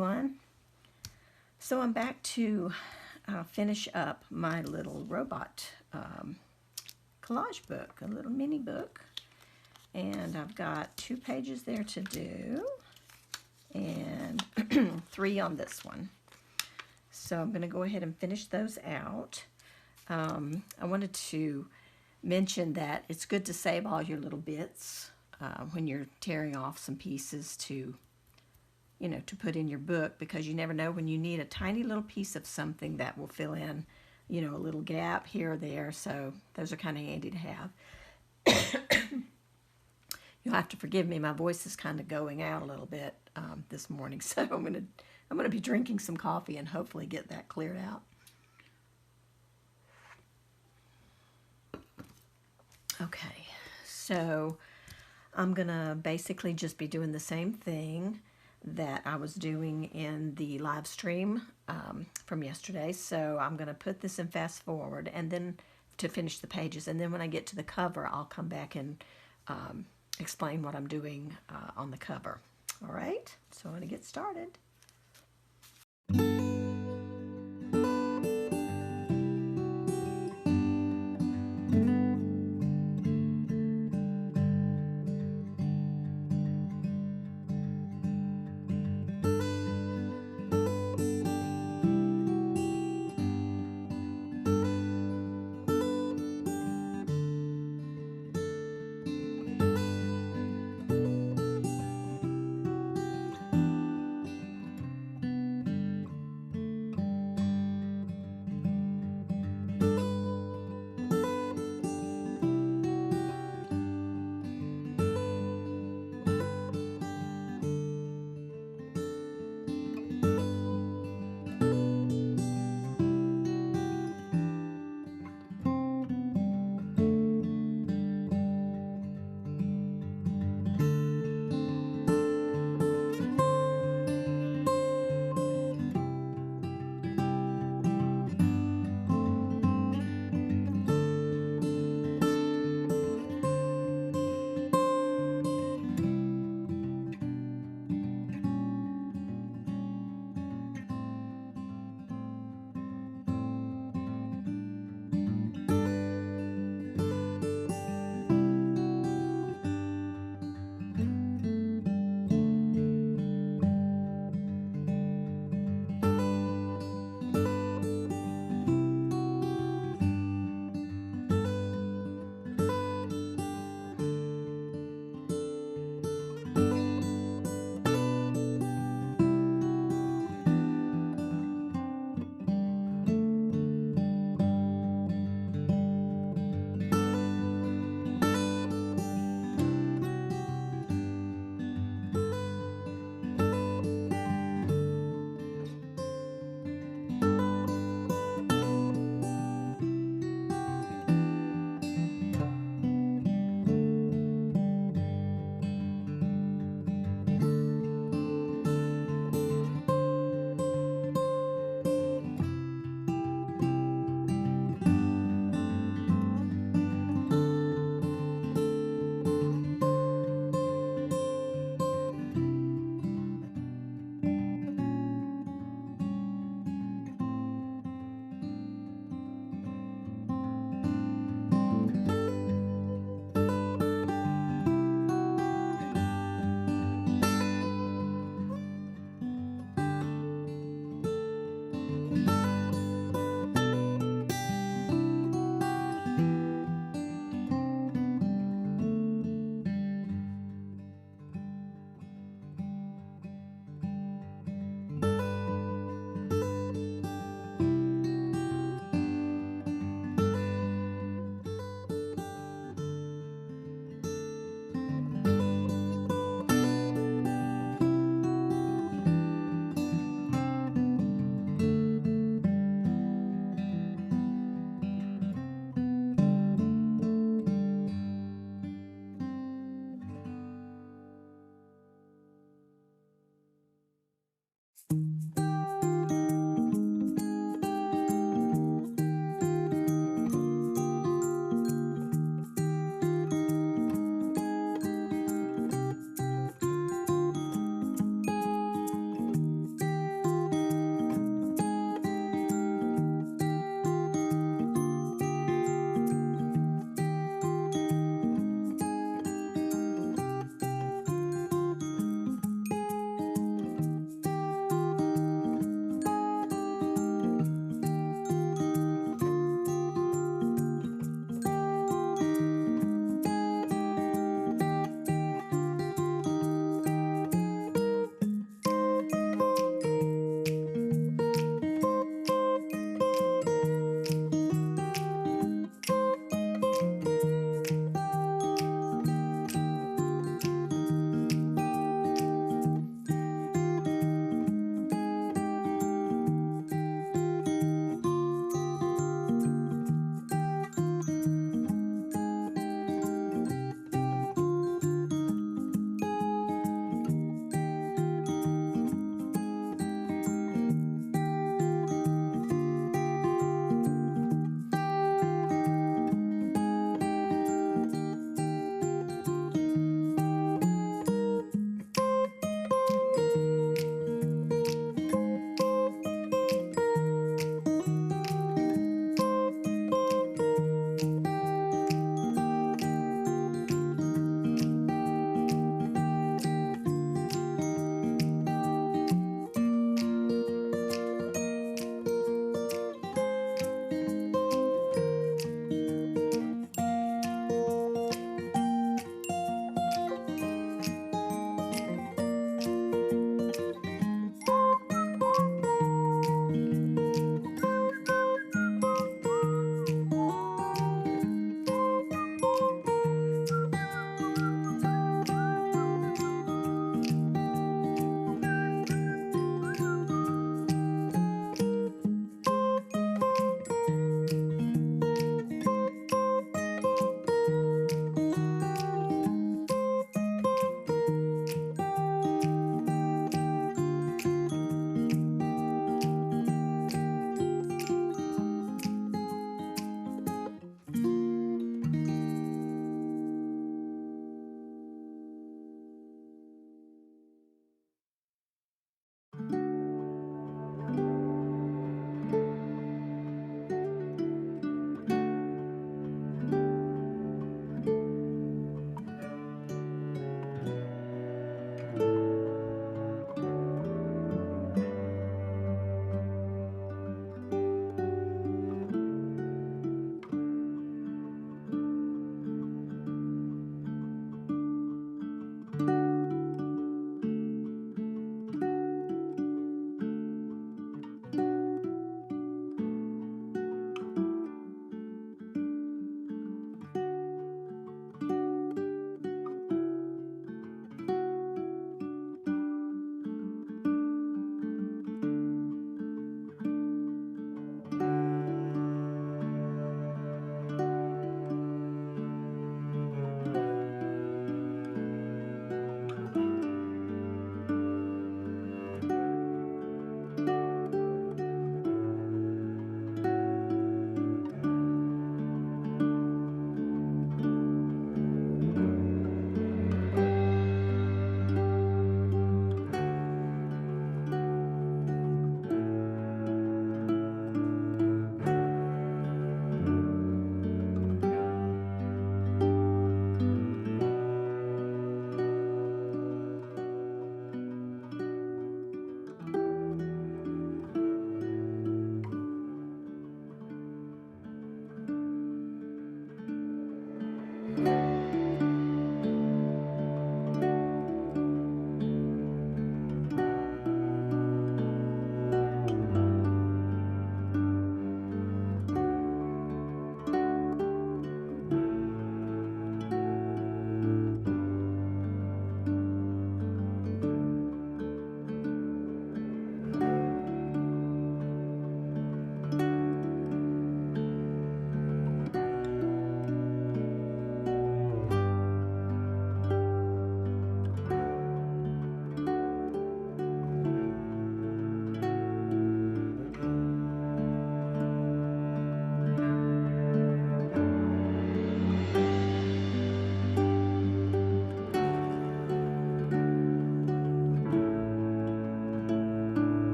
everyone. So I'm back to finish up my little robot collage book, a little mini book. And I've got 2 pages there to do and 3 on this one. So I'm going to go ahead and finish those out. I wanted to mention that it's good to save all your little bits when you're tearing off some pieces to put in your book, because you never know when you need a tiny little piece of something that will fill in, a little gap here or there. So those are kind of handy to have. You'll have to forgive me. My voice is kind of going out a little bit this morning, so I'm gonna be drinking some coffee and hopefully get that cleared out. Okay, so I'm gonna basically just be doing the same thing that I was doing in the live stream from yesterday. So I'm gonna put this in fast forward and then to finish the pages, and then when I get to the cover, I'll come back and explain what I'm doing on the cover. All right, so I'm going to get started.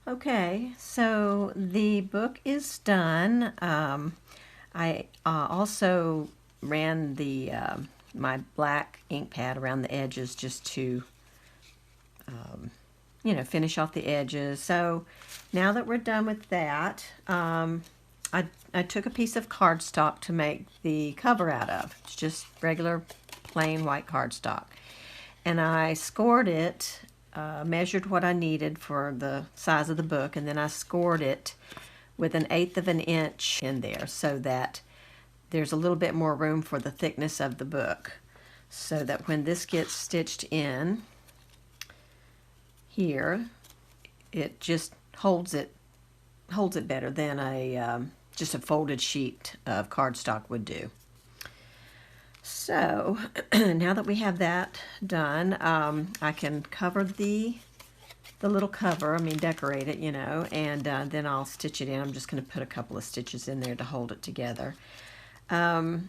Okay, so the book is done. I also ran the my black ink pad around the edges just to, you know, finish off the edges. So now that we're done with that, I took a piece of cardstock to make the cover out of. It's just regular plain white cardstock. And I scored it, measured what I needed for the size of the book, and then I scored it with 1/8 of an inch in there so that there's a little bit more room for the thickness of the book, so that when this gets stitched in here, it just holds it better than a just a folded sheet of cardstock would do. So now that we have that done, I can cover the little cover, decorate it, you know, and then I'll stitch it in. I'm just going to put a couple of stitches in there to hold it together. Oh,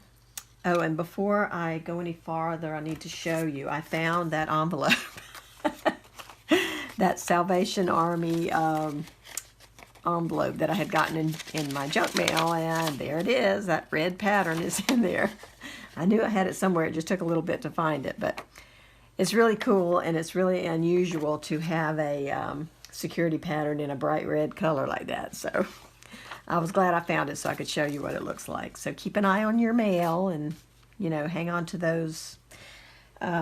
and before I go any farther, I need to show you, I found that envelope, that Salvation Army envelope that I had gotten in my junk mail, and there it is. That red pattern is in there. I knew I had it somewhere. It just took a little bit to find it, but it's really cool, and it's really unusual to have a security pattern in a bright red color like that. So I was glad I found it so I could show you what it looks like. So keep an eye on your mail, and, you know, hang on to those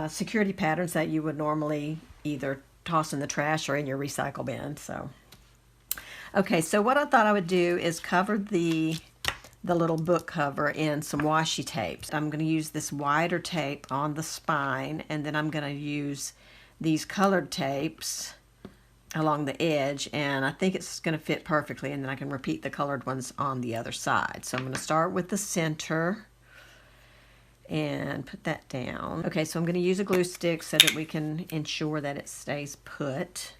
security patterns that you would normally either toss in the trash or in your recycle bin. So, okay, so what I thought I would do is cover the little book cover in some washi tapes. I'm going to use this wider tape on the spine, and then I'm going to use these colored tapes along the edge, and I think it's going to fit perfectly, and then I can repeat the colored ones on the other side. So I'm going to start with the center and put that down. Okay, so I'm going to use a glue stick so that we can ensure that it stays put.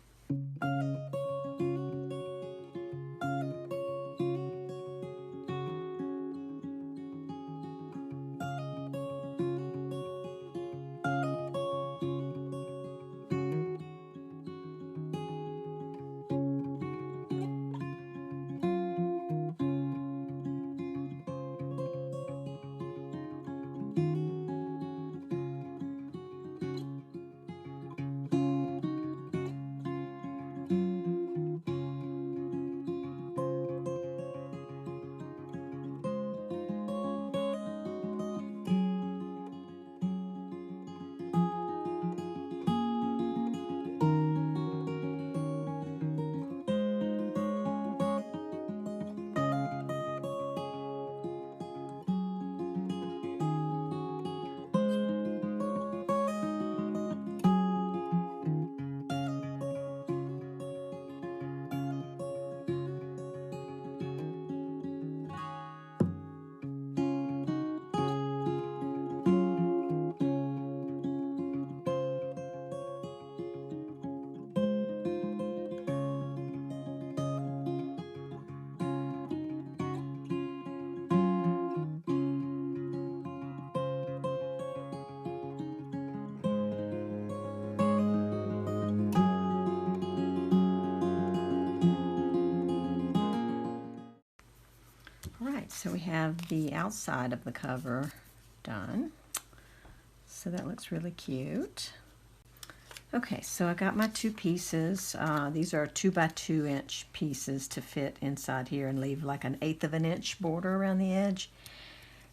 Alright, so we have the outside of the cover done. So that looks really cute. Okay, so I got my two pieces. These are 2 by 2 inch pieces to fit inside here and leave like 1/8 of an inch border around the edge.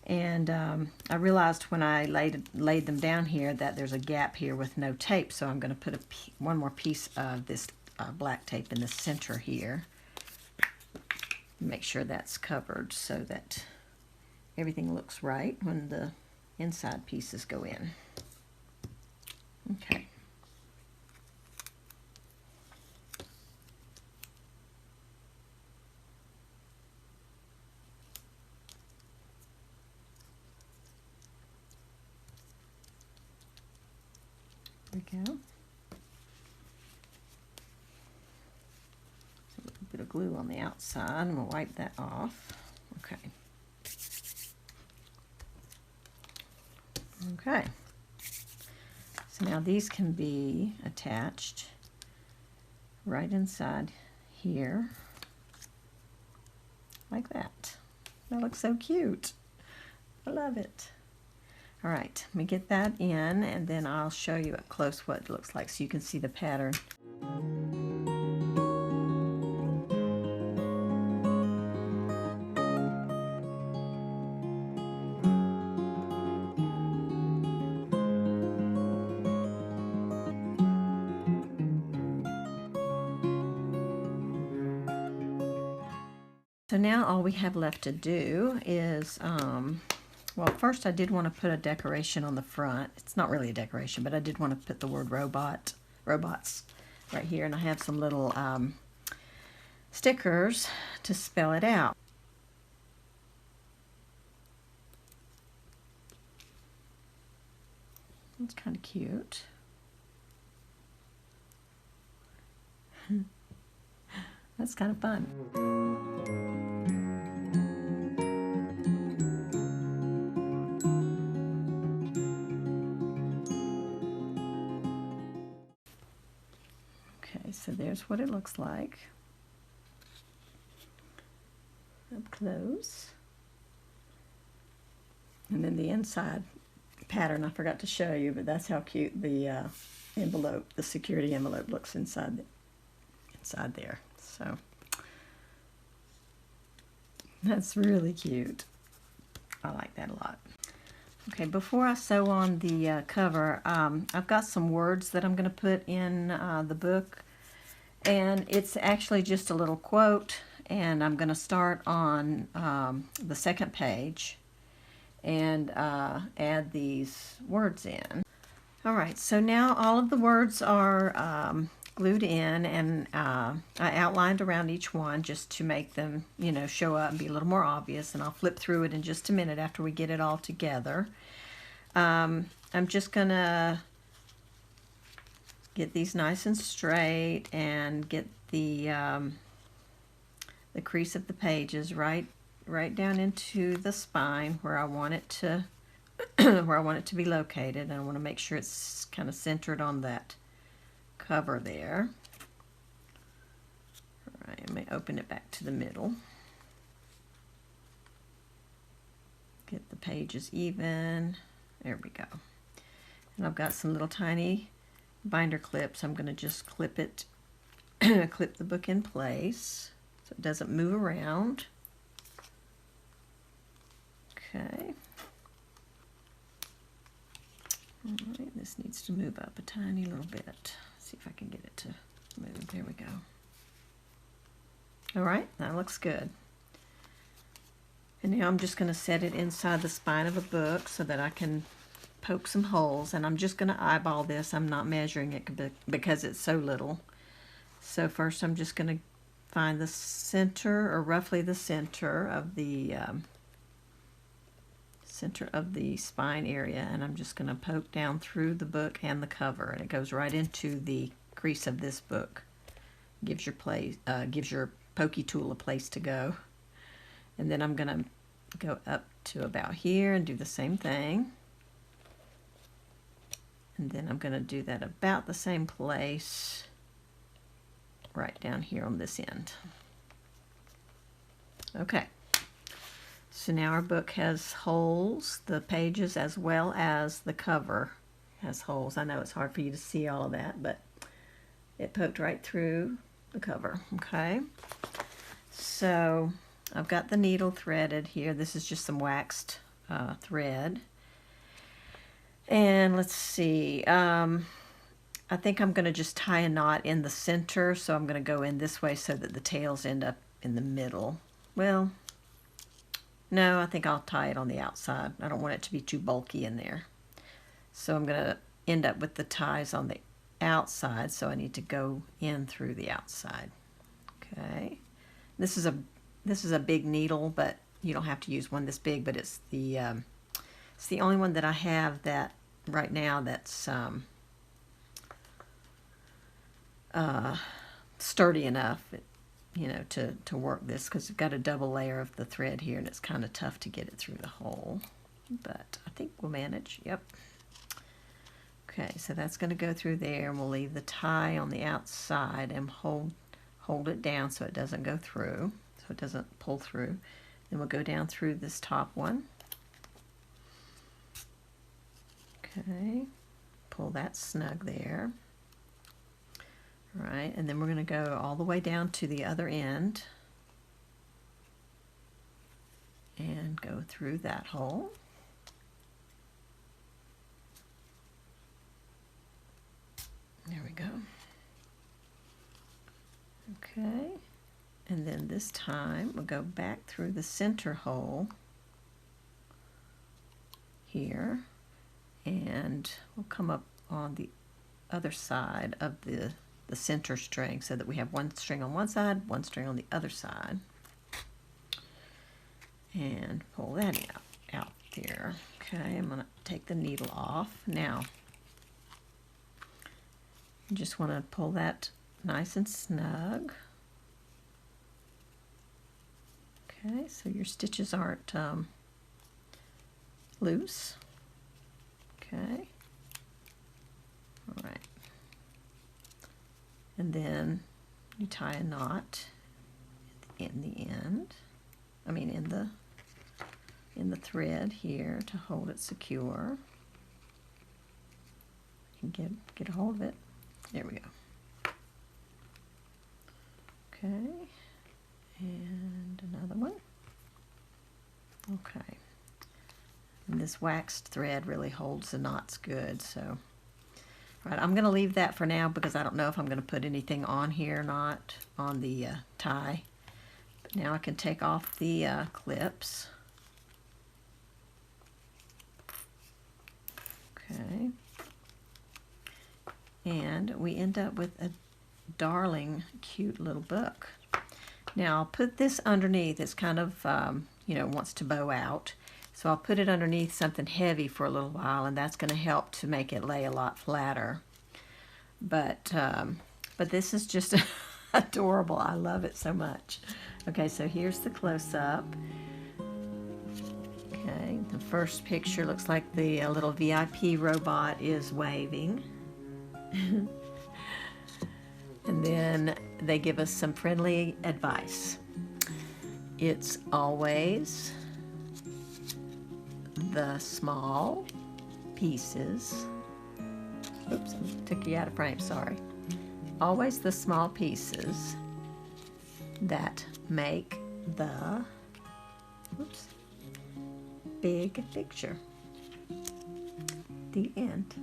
And I realized when I laid them down here that there's a gap here with no tape, so I'm going to put one more piece of this black tape in the center here. Make sure that's covered so that everything looks right when the inside pieces go in. Okay. There we go. So a little bit of glue on the outside, and we'll wipe that off. Okay. Okay. So now these can be attached right inside here, like that. That looks so cute. I love it. All right, let me get that in, and then I'll show you up close what it looks like so you can see the pattern. So now all we have left to do is, well, first I did want to put a decoration on the front. It's not really a decoration, but I did want to put the word robots right here, and I have some little stickers to spell it out. It's kind of cute. That's kind of fun. Okay, so there's what it looks like up close. And then the inside pattern I forgot to show you, but that's how cute the envelope, the security envelope, looks inside there. So that's really cute. I like that a lot. Okay, before I sew on the cover, I've got some words that I'm going to put in the book, and it's actually just a little quote, and I'm going to start on the second page and add these words in. All right, so now all of the words are glued in, and I outlined around each one just to make them, you know, show up and be a little more obvious, and I'll flip through it in just a minute after we get it all together. I'm just gonna get these nice and straight and get the crease of the pages right down into the spine where I want it to where I want it to be located, and I want to make sure it's kind of centered on that cover there. All right, I may open it back to the middle. Get the pages even. There we go. And I've got some little tiny binder clips. I'm going to just clip it, clip the book in place so it doesn't move around. Okay. All right, this needs to move up a tiny little bit. See if I can get it to move. There we go. All right, that looks good. And now I'm just going to set it inside the spine of a book so that I can poke some holes. And I'm just going to eyeball this. I'm not measuring it because it's so little. So first I'm just going to find the center, or roughly the center of the spine area, and I'm just going to poke down through the book and the cover, and it goes right into the crease of this book. Gives your pokey tool a place to go. And then I'm going to go up to about here and do the same thing. And then I'm going to do that about the same place right down here on this end. Okay. So now our book has holes, the pages as well as the cover has holes. I know it's hard for you to see all of that, but it poked right through the cover. Okay. So I've got the needle threaded here. This is just some waxed thread. And let's see, I think I'm going to just tie a knot in the center, so I'm going to go in this way so that the tails end up in the middle. Well, no, I think I'll tie it on the outside. I don't want it to be too bulky in there. So I'm going to end up with the ties on the outside, so I need to go in through the outside. Okay. This is a big needle, but you don't have to use one this big, but it's the only one that I have that right now that's sturdy enough, you know, to work this, because it's got a double layer of the thread here, and it's kind of tough to get it through the hole, but I think we'll manage. Yep. Okay, so that's going to go through there, and we'll leave the tie on the outside and hold hold it down so it doesn't go through, so it doesn't pull through. Then we'll go down through this top one. Okay, pull that snug there. All right, and then we're going to go all the way down to the other end and go through that hole. There we go. Okay, and then this time we'll go back through the center hole here, and we'll come up on the other side of the center string so that we have one string on one side, one string on the other side. And pull that out there. Okay, I'm going to take the needle off. Now, you just want to pull that nice and snug. Okay, so your stitches aren't loose. Okay, all right. And then you tie a knot in the end. I mean, in the thread here to hold it secure. You can get a hold of it. There we go. Okay, and another one. Okay, and this waxed thread really holds the knots good. So, right, I'm going to leave that for now because I don't know if I'm going to put anything on here or not on the tie. But now I can take off the clips. Okay, and we end up with a darling, cute little book. Now I'll put this underneath. It's kind of, wants to bow out. So I'll put it underneath something heavy for a little while, and that's going to help to make it lay a lot flatter. But this is just adorable. I love it so much. Okay, so here's the close-up. Okay, the first picture looks like the little VIP robot is waving. And then they give us some friendly advice. It's always the small pieces. Oops, took you out of frame, sorry. Always the small pieces that make the big picture. The end.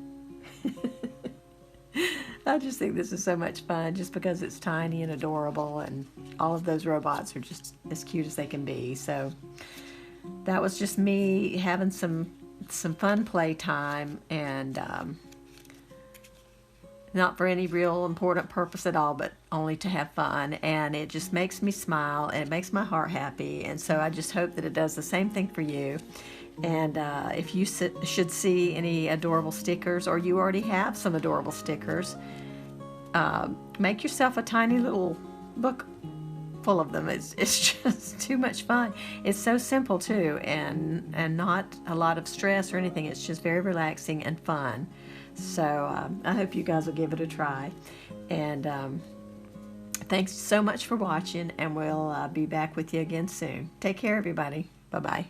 I just think this is so much fun just because it's tiny and adorable, and all of those robots are just as cute as they can be. So that was just me having some fun playtime, and not for any real important purpose at all, but only to have fun. And it just makes me smile, and it makes my heart happy. And so I just hope that it does the same thing for you. And if you should see any adorable stickers, or you already have some adorable stickers, make yourself a tiny little book full of them. It's just too much fun. It's so simple too, and not a lot of stress or anything. It's just very relaxing and fun. So I hope you guys will give it a try. And thanks so much for watching, and we'll be back with you again soon. Take care, everybody. Bye-bye.